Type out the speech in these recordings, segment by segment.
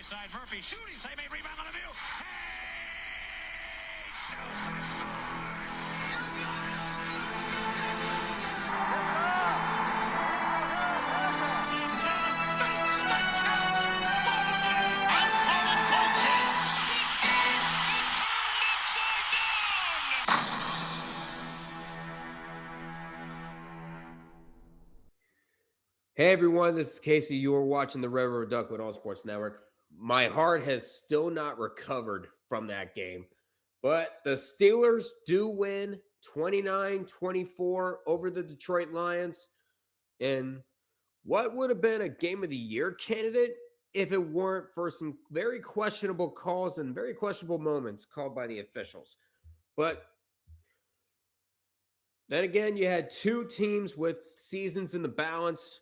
high side. Murphy shooting, save a rebound on the view. Hey everyone, this is Casey. You are watching the Red River Duckwood All Sports Network. My heart has still not recovered from that game, but the Steelers do win 29-24 over the Detroit Lions. And what would have been a Game of the Year candidate if it weren't for some very questionable calls and very questionable moments called by the officials. But then again, you had two teams with seasons in the balance.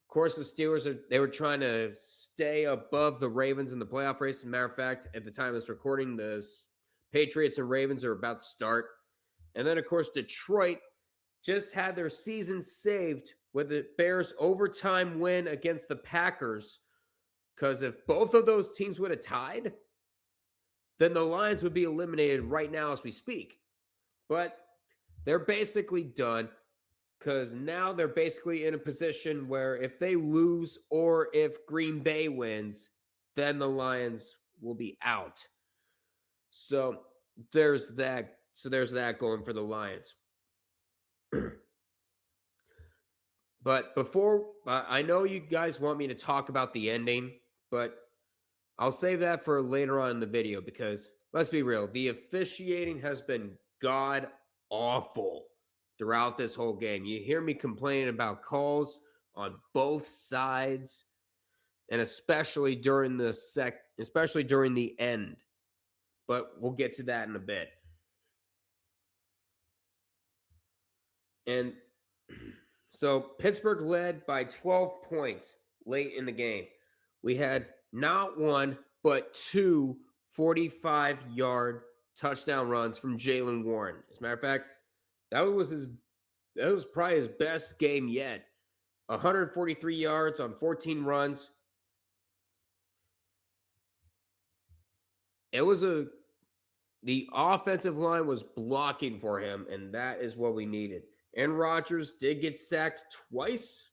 Of course, the Steelers, they were trying to stay above the Ravens in the playoff race. As a matter of fact, at the time of this recording, the Patriots and Ravens are about to start. And then, of course, Detroit just had their season saved with the Bears' overtime win against the Packers. Because if both of those teams would have tied, then the Lions would be eliminated right now as we speak. But they're basically done. Because now they're basically in a position where if they lose or if Green Bay wins, then the Lions will be out. So there's that. So there's that going for the Lions. But before, I know you guys want me to talk about the ending, but I'll save that for later on in the video because let's be real, the officiating has been god awful throughout this whole game. You hear me complaining about calls on both sides, and especially during the end. But we'll get to that in a bit. And so Pittsburgh led by 12 points late in the game. We had not one, but two 45-yard touchdown runs from Jaylen Warren. As a matter of fact, that was probably his best game yet. 143 yards on 14 runs. The offensive line was blocking for him, and that is what we needed. Aaron Rodgers did get sacked twice,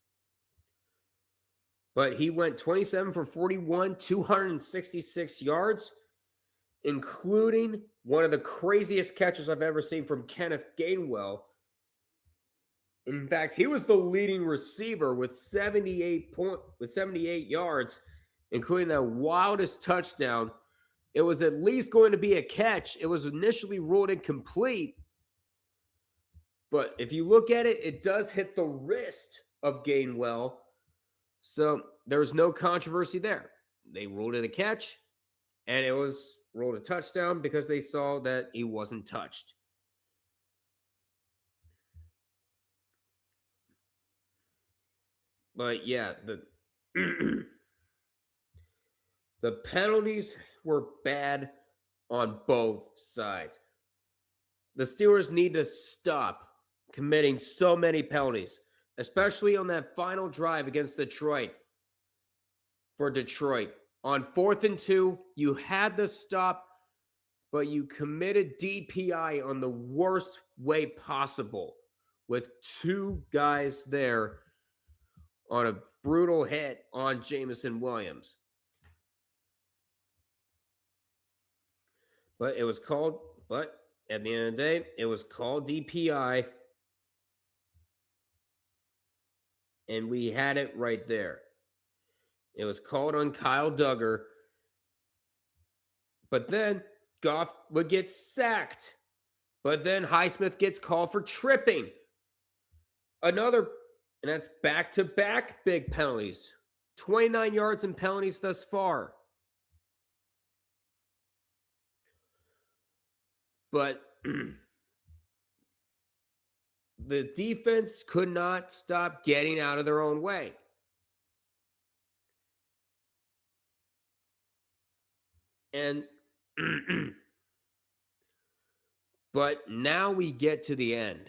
but he went 27 for 41, 266 yards, including one of the craziest catches I've ever seen from Kenneth Gainwell. In fact, he was the leading receiver with 78 yards, including that wildest touchdown. It was at least going to be a catch. It was initially ruled incomplete. But if you look at it, it does hit the wrist of Gainwell. So there was no controversy there. They ruled it a catch, and it was ruled a touchdown because they saw that he wasn't touched. But yeah, the penalties were bad on both sides. The Steelers need to stop committing so many penalties, especially on that final drive against Detroit. For Detroit, on 4th and 2, you had the stop, but you committed DPI on the worst way possible with two guys there on a brutal hit on Jameson Williams. But at the end of the day, it was called DPI, and we had it right there. It was called on Kyle Duggar. But then Goff would get sacked. But then Highsmith gets called for tripping. And that's back-to-back big penalties. 29 yards in penalties thus far. But the defense could not stop getting out of their own way. And but now we get to the end.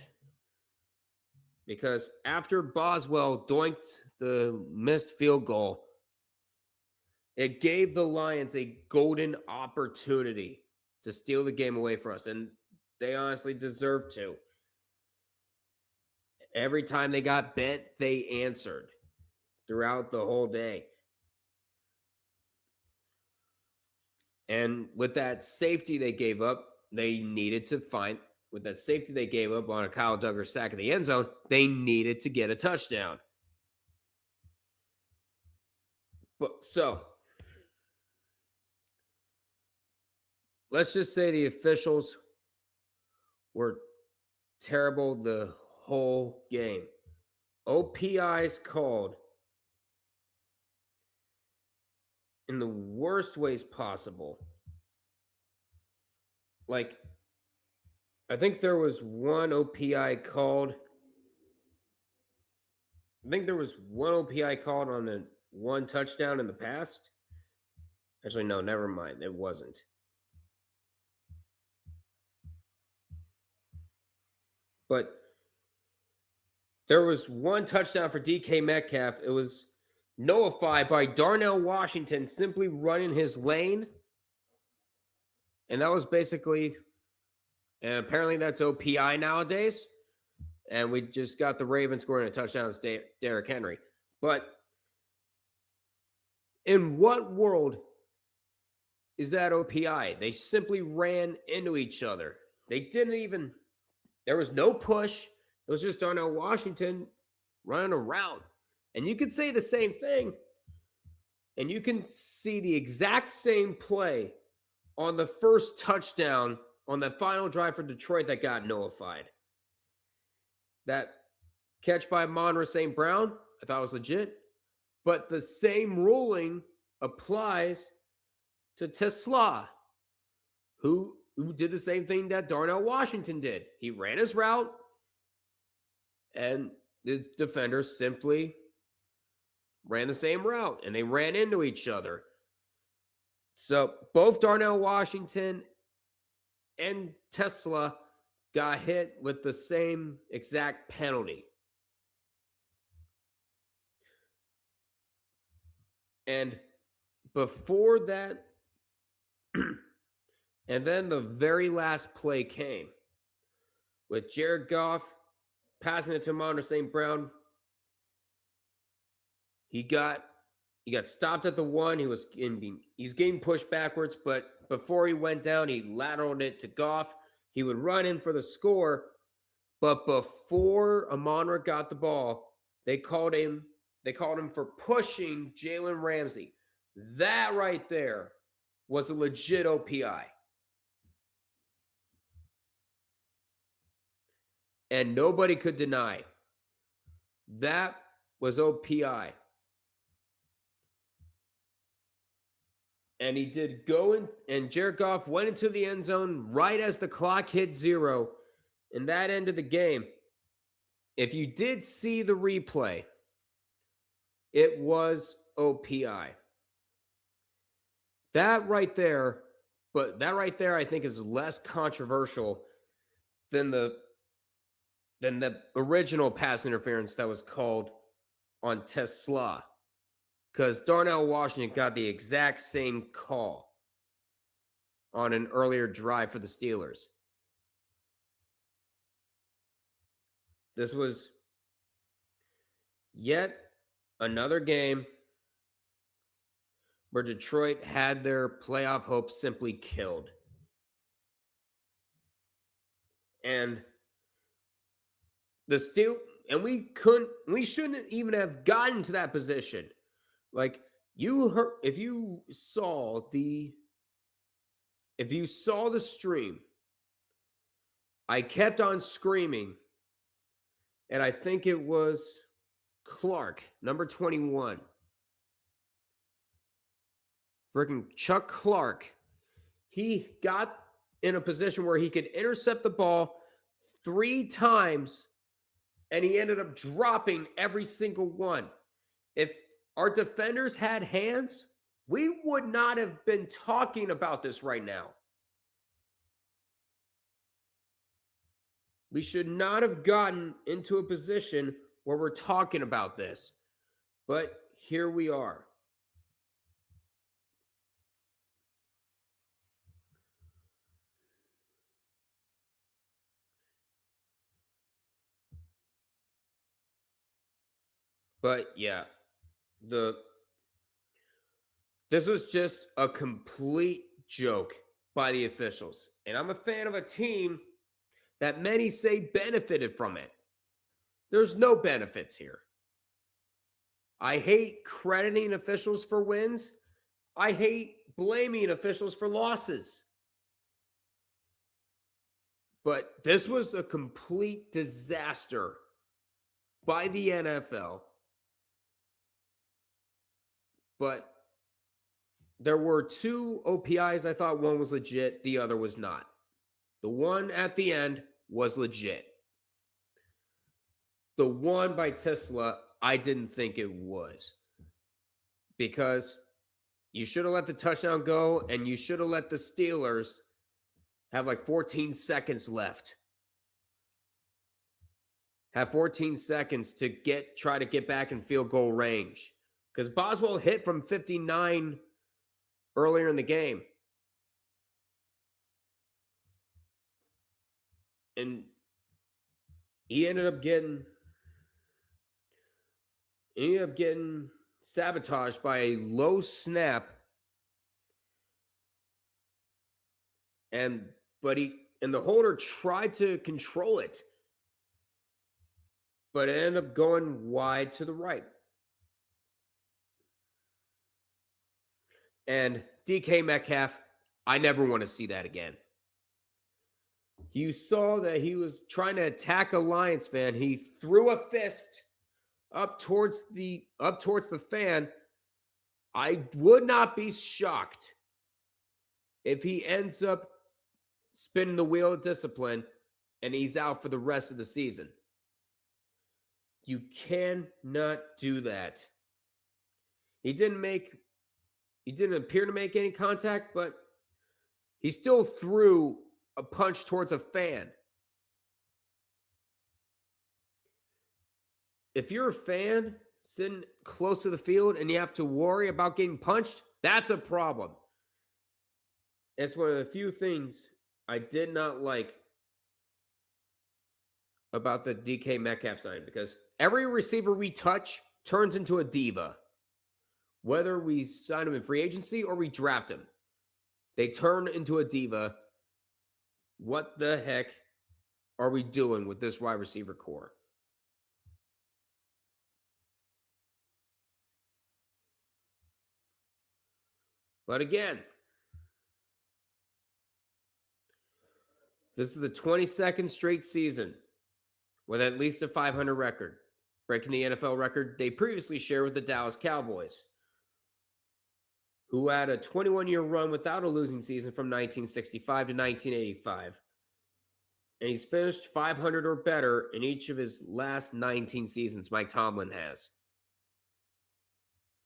Because after Boswell doinked the missed field goal, It gave the Lions a golden opportunity to steal the game away from us, and they honestly deserve to. Every time they got bent, they answered throughout the whole day. And with that safety they gave up, they needed to find, with that safety they gave up on a Kyle Duggar sack in the end zone, they needed to get a touchdown. But so, let's just say the officials were terrible the whole game. OPIs called in the worst ways possible. Like, I think there was one OPI called. I think there was one OPI called on the one touchdown in the past. Actually, no, never mind. It wasn't. But there was one touchdown for DK Metcalf. It was nullified by Darnell Washington simply running his lane. And that was basically, and apparently that's OPI nowadays. And we just got the Ravens scoring a touchdown to Derrick Henry. But in what world is that OPI? They simply ran into each other. They didn't even, there was no push. It was just Darnell Washington running a route. And you could say the same thing. And you can see the exact same play on the first touchdown on that final drive for Detroit that got nullified. That catch by Amon-Ra St. Brown, I thought was legit. But the same ruling applies to Tesla, who did the same thing that Darnell Washington did. He ran his route, and the defenders simply ran the same route, and they ran into each other. So both Darnell Washington and Tesla got hit with the same exact penalty. And before that, and then the very last play came with Jared Goff passing it to Amon-Ra St. Brown. He got stopped at the one. He's getting pushed backwards, but before he went down, he lateraled it to Goff. He would run in for the score, but before Amon-Ra got the ball, they called him for pushing Jalen Ramsey. That right there was a legit OPI. And nobody could deny that was OPI. And he did go in, and Jared Goff went into the end zone right as the clock hit 0, and that ended the game. If you did see the replay, it was OPI. That right there, I think is less controversial than the original pass interference that was called on Tesla. Because Darnell Washington got the exact same call on an earlier drive for the Steelers. This was yet another game where Detroit had their playoff hopes simply killed. And we shouldn't even have gotten to that position. Like, if you saw the stream, I kept on screaming, and I think it was Clark, number 21. Freaking Chuck Clark. He got in a position where he could intercept the ball 3 times, and he ended up dropping every single one. If our defenders had hands, we would not have been talking about this right now. We should not have gotten into a position where we're talking about this. But here we are. But yeah, this was just a complete joke by the officials. And I'm a fan of a team that many say benefited from it. There's no benefits here. I hate crediting officials for wins. I hate blaming officials for losses. But this was a complete disaster by the NFL. But there were two OPIs. I thought one was legit, the other was not. The one at the end was legit. The one by Tesla, I didn't think it was. Because you should have let the touchdown go, and you should have let the Steelers have like 14 seconds left. Have 14 seconds to try to get back in field goal range. Because Boswell hit from 59 earlier in the game. And he ended up getting sabotaged by a low snap. And the holder tried to control it. But it ended up going wide to the right. And DK Metcalf, I never want to see that again. You saw that he was trying to attack a Lions fan. He threw a fist up towards the fan. I would not be shocked if he ends up spinning the wheel of discipline and he's out for the rest of the season. You cannot do that. He didn't appear to make any contact, but he still threw a punch towards a fan. If you're a fan sitting close to the field and you have to worry about getting punched, that's a problem. It's one of the few things I did not like about the DK Metcalf sign, because every receiver we touch turns into a diva. Whether we sign him in free agency or we draft him, they turn into a diva. What the heck are we doing with this wide receiver core? But again, this is the 22nd straight season with at least a 500 record, breaking the NFL record they previously shared with the Dallas Cowboys, who had a 21-year run without a losing season from 1965 to 1985. And he's finished 500 or better in each of his last 19 seasons, Mike Tomlin has.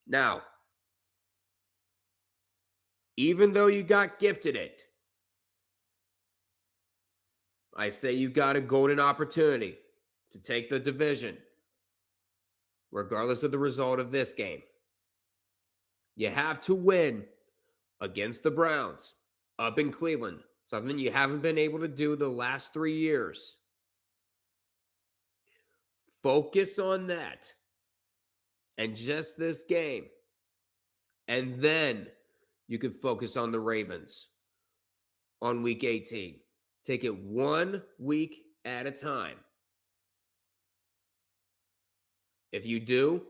Now, even though you got gifted it, I say you got a golden opportunity to take the division, regardless of the result of this game. You have to win against the Browns up in Cleveland, something you haven't been able to do the last 3 years. Focus on that and just this game. And then you can focus on the Ravens on week 18. Take it 1 week at a time. If you do,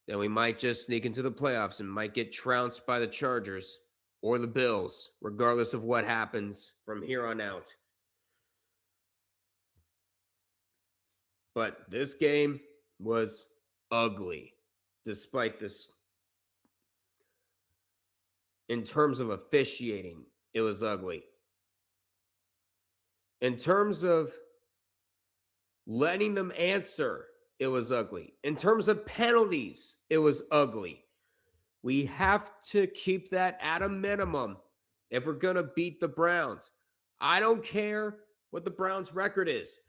then we might just sneak into the playoffs and might get trounced by the Chargers or the Bills, regardless of what happens from here on out. But this game was ugly, despite this. In terms of officiating, it was ugly. In terms of letting them answer, it was ugly. In terms of penalties, it was ugly. We have to keep that at a minimum if we're going to beat the Browns. I don't care what the Browns' record is.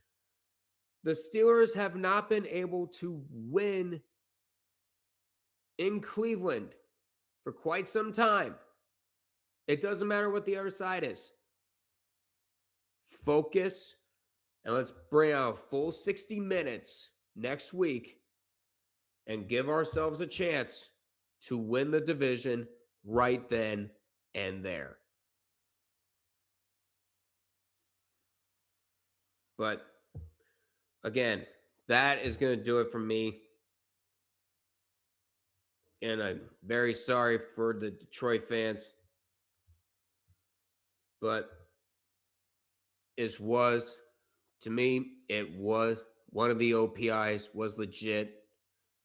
The Steelers have not been able to win in Cleveland for quite some time. It doesn't matter what the other side is. Focus, and let's bring out a full 60 minutes next week and give ourselves a chance to win the division right then and there. But again, that is going to do it for me. And I'm very sorry for the Detroit fans. But to me, it was one of the OPIs was legit.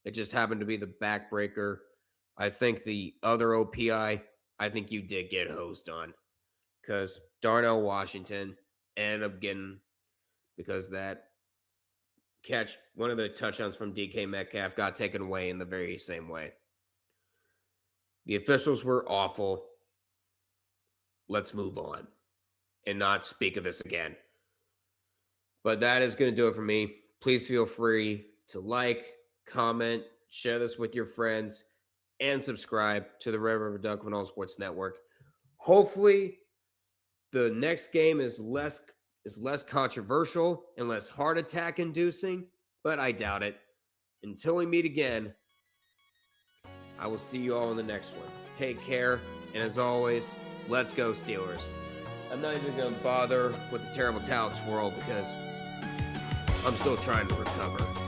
It just happened to be the backbreaker. I think the other OPI, I think you did get hosed on. Because Darnell Washington ended up getting, because that catch, one of the touchdowns from DK Metcalf got taken away in the very same way. The officials were awful. Let's move on and not speak of this again. But that is going to do it for me. Please feel free to like, comment, share this with your friends, and subscribe to the Red River Duck All Sports Network. Hopefully, the next game is less controversial and less heart attack inducing, but I doubt it. Until we meet again, I will see you all in the next one. Take care, and as always, let's go Steelers. I'm not even going to bother with the terrible towel twirl because I'm still trying to recover.